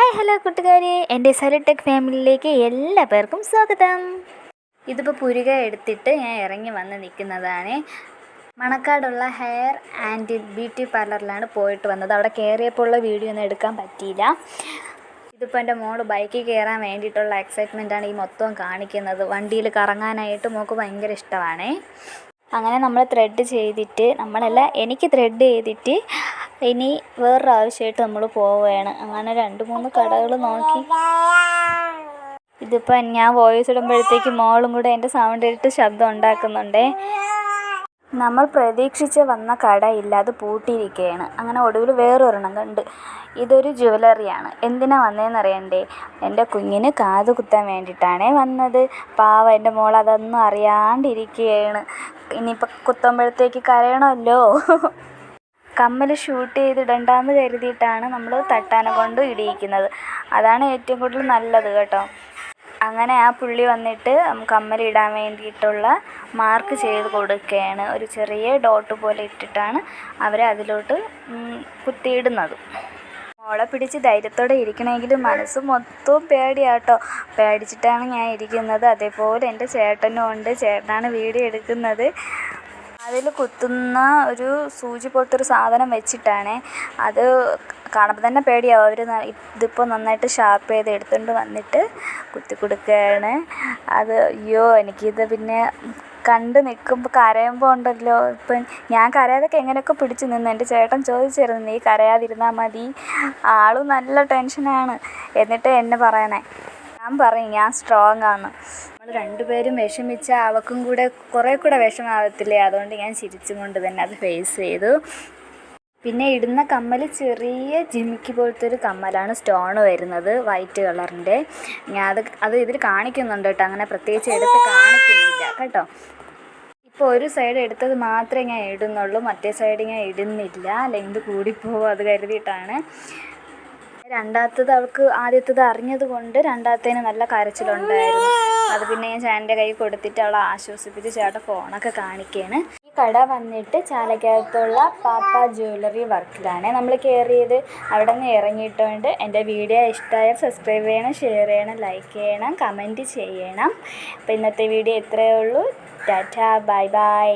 Hi hello കൂട്ടുകാരെ, എൻ്റെ സലിടെക് ഫാമിലിയിലേക്ക് എല്ലാ പേർക്കും സ്വാഗതം. ഇതിപ്പോൾ പുരിക എടുത്തിട്ട് ഞാൻ ഇറങ്ങി വന്ന് നിൽക്കുന്നതാണ്. മണക്കാടുള്ള ഹെയർ ആൻഡ് ബ്യൂട്ടി പാർലറിലാണ് പോയിട്ട് വന്നത്. അവിടെ കയറിയപ്പോൾ ഉള്ള വീഡിയോ ഒന്നും എടുക്കാൻ പറ്റിയില്ല. ഇതിപ്പോൾ എൻ്റെ മോള് ബൈക്കിൽ കയറാൻ വേണ്ടിയിട്ടുള്ള എക്സൈറ്റ്മെൻറ്റാണ് ഈ മൊത്തം കാണിക്കുന്നത്. വണ്ടിയിൽ കറങ്ങാനായിട്ട് മോൾക്ക് ഭയങ്കര ഇഷ്ടമാണ്. അങ്ങനെ നമ്മൾ ത്രെഡ് ചെയ്തിട്ട് എനിക്ക് ത്രെഡ് ചെയ്തിട്ട് ഇനി വേറൊരു ആവശ്യമായിട്ട് നമ്മൾ പോവുകയാണ്. അങ്ങനെ 2-3 കടകൾ നോക്കി. ഇതിപ്പോൾ ഞാൻ വോയിസ് ഇടുമ്പോഴത്തേക്ക് മോളും കൂടെ എൻ്റെ സൗണ്ട് ഇട്ട് ശബ്ദം ഉണ്ടാക്കുന്നുണ്ടേ. നമ്മൾ പ്രതീക്ഷിച്ച് വന്ന കടയില്ല, അത് പൂട്ടിയിരിക്കുകയാണ്. അങ്ങനെ ഒടുവിൽ വേറൊരെണ്ണം കണ്ട്. ഇതൊരു ജ്വല്ലറിയാണ്. എന്തിനാ വന്നതെന്ന് അറിയണ്ടേ? എൻ്റെ കുഞ്ഞിന് കാത് കുത്താൻ വേണ്ടിയിട്ടാണേ വന്നത്. പാവ എൻ്റെ മോൾ അതൊന്നും അറിയാണ്ടിരിക്കുകയാണ്. ഇനിയിപ്പോൾ കുത്തുമ്പോഴത്തേക്ക് കരയണമല്ലോ. കമ്മൽ ഷൂട്ട് ചെയ്തിടണ്ടെന്ന് കരുതിയിട്ടാണ് നമ്മൾ തട്ടാനെ കൊണ്ട് ഇടിയിക്കുന്നത്. അതാണ് ഏറ്റവും കൂടുതൽ നല്ലത് കേട്ടോ. അങ്ങനെ ആ പുള്ളി വന്നിട്ട് കമ്മലിടാൻ വേണ്ടിയിട്ടുള്ള മാർക്ക് ചെയ്ത് കൊടുക്കുകയാണ്. ഒരു ചെറിയ ഡോട്ട് പോലെ ഇട്ടിട്ടാണ് അവർ അതിലോട്ട് കുത്തിയിടുന്നത്. മോളെ പിടിച്ച് ധൈര്യത്തോടെ ഇരിക്കണമെങ്കിൽ മനസ്സ് മൊത്തവും പേടിയാട്ടോ. പേടിച്ചിട്ടാണ് ഞാൻ ഇരിക്കുന്നത്. അതേപോലെ എൻ്റെ ചേട്ടനും ഉണ്ട്. ചേട്ടനാണ് വീഡിയോ എടുക്കുന്നത്. അതിൽ കുത്തുന്ന ഒരു സൂചി പോലത്തെ ഒരു സാധനം വെച്ചിട്ടാണ്. അത് കാണുമ്പോൾ തന്നെ പേടിയാവും. അവർ ഇതിപ്പോൾ നന്നായിട്ട് ഷാർപ്പ് ചെയ്ത് എടുത്തുകൊണ്ട് വന്നിട്ട് കുത്തി കൊടുക്കുകയാണ്. എനിക്കിത് പിന്നെ കണ്ട് നിൽക്കുമ്പോൾ കരയുമ്പോൾ ഉണ്ടല്ലോ. ഇപ്പം ഞാൻ കരയാതൊക്കെ എങ്ങനെയൊക്കെ പിടിച്ച് നിന്ന്. എൻ്റെ ചേട്ടൻ ചോദിച്ചിരുന്നു, നീ കരയാതിരുന്നാൽ മതി. ആളും നല്ല ടെൻഷനാണ്. എന്നിട്ട് എന്നെ പറയണേ, ഞാൻ പറയും ഞാൻ സ്ട്രോങ് ആണ്. നമ്മൾ 2 പേരും വിഷമിച്ചാൽ അവൾക്കും കൂടെ കുറേ കൂടെ വിഷമാവത്തില്ലേ. അതുകൊണ്ട് ഞാൻ ചിരിച്ചും കൊണ്ട് തന്നെ അത് ഫേസ് ചെയ്തു. പിന്നെ ഇടുന്ന കമ്മൽ ചെറിയ ജിമിക്കി പോലത്തെ ഒരു കമ്മലാണ്, സ്റ്റോൺ വരുന്നത് വൈറ്റ് കളറിൻ്റെ. അത് ഇതിൽ കാണിക്കുന്നുണ്ട് കേട്ടോ. അങ്ങനെ പ്രത്യേകിച്ച് എടുത്ത് കാണിക്കുന്നില്ല കേട്ടോ. ഇപ്പോൾ ഒരു സൈഡ് എടുത്തത് മാത്രമേ ഞാൻ ഇടുന്നുള്ളൂ, മറ്റേ സൈഡ് ഞാൻ ഇടുന്നില്ല. ലെങ്ത് കൂടിപ്പോവും അത് കരുതിയിട്ടാണ്. രണ്ടാമത്തത് അവൾക്ക് ആദ്യത്തത് അറിഞ്ഞത് കൊണ്ട് രണ്ടാമത്തേന് നല്ല കരച്ചിലുണ്ടായിരുന്നു. അത് പിന്നെ ഞാൻ ചേട്ടൻ്റെ കൈ കൊടുത്തിട്ട് അവളെ ആശ്വസിപ്പിച്ച് ചേട്ടൻ ഫോണൊക്കെ കാണിക്കുകയാണ്. ഈ കട വന്നിട്ട് ചാലക്കകത്തുള്ള പാപ്പ ജ്വല്ലറി വർക്കിലാണ് നമ്മൾ കയറിയത്. അവിടെ നിന്ന് ഇറങ്ങിയിട്ടുണ്ട്. എൻ്റെ വീഡിയോ ഇഷ്ടമായാൽ സബ്സ്ക്രൈബ് ചെയ്യണം, ഷെയർ ചെയ്യണം, ലൈക്ക് ചെയ്യണം, കമൻറ്റ് ചെയ്യണം. അപ്പോൾ ഇന്നത്തെ വീഡിയോ ഇത്രയേ ഉള്ളൂ. Tata, bye bye.